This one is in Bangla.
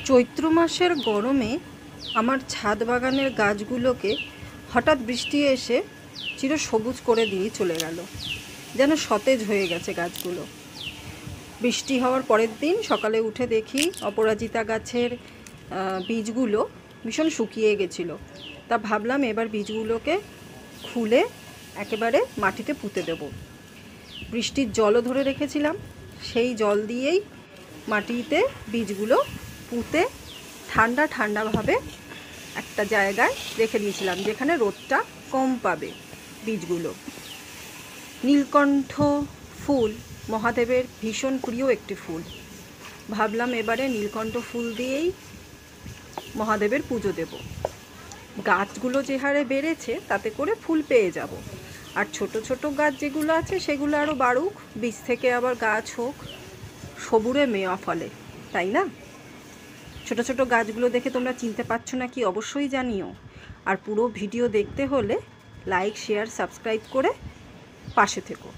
চৈত্র মাসের গরমে আমার ছাদ বাগানের গাছগুলোকে হঠাৎ বৃষ্টি এসে চিরসবুজ করে দিয়ে চলে গেল। যেন সতেজ হয়ে গেছে গাছগুলো। বৃষ্টি হওয়ার পরের দিন সকালে উঠে দেখি অপরাজিতা গাছের বীজগুলো ভীষণ শুকিয়ে গেছিলো। তা ভাবলাম এবার বীজগুলোকে খুলে একেবারে মাটিতে পুঁতে দেব। বৃষ্টির জলও ধরে রেখেছিলাম, সেই জল দিয়েই মাটিতে বীজগুলো পুঁতে ঠান্ডা ঠান্ডাভাবে একটা জায়গায় রেখে দিয়েছিলাম, যেখানে রোদটা কম পাবে বীজগুলো। নীলকণ্ঠ ফুল মহাদেবের ভীষণ প্রিয় একটি ফুল। ভাবলাম এবারে নীলকণ্ঠ ফুল দিয়েই মহাদেবের পুজো দেব। গাছগুলো যে হারে বেড়েছে তাতে করে ফুল পেয়ে যাব। আর ছোট ছোট গাছ যেগুলো আছে সেগুলো আরও বাড়ুক, বীজ থেকে আবার গাছ হোক, সবুরে মেওয়া ফলে, তাই না? ছোট ছোট গাছগুলো দেখে তোমরা চিনতে পারছো না কি অবশ্যই জানিও। আর পুরো ভিডিও দেখতে হলে লাইক, শেয়ার, সাবস্ক্রাইব করে পাশে থেকো।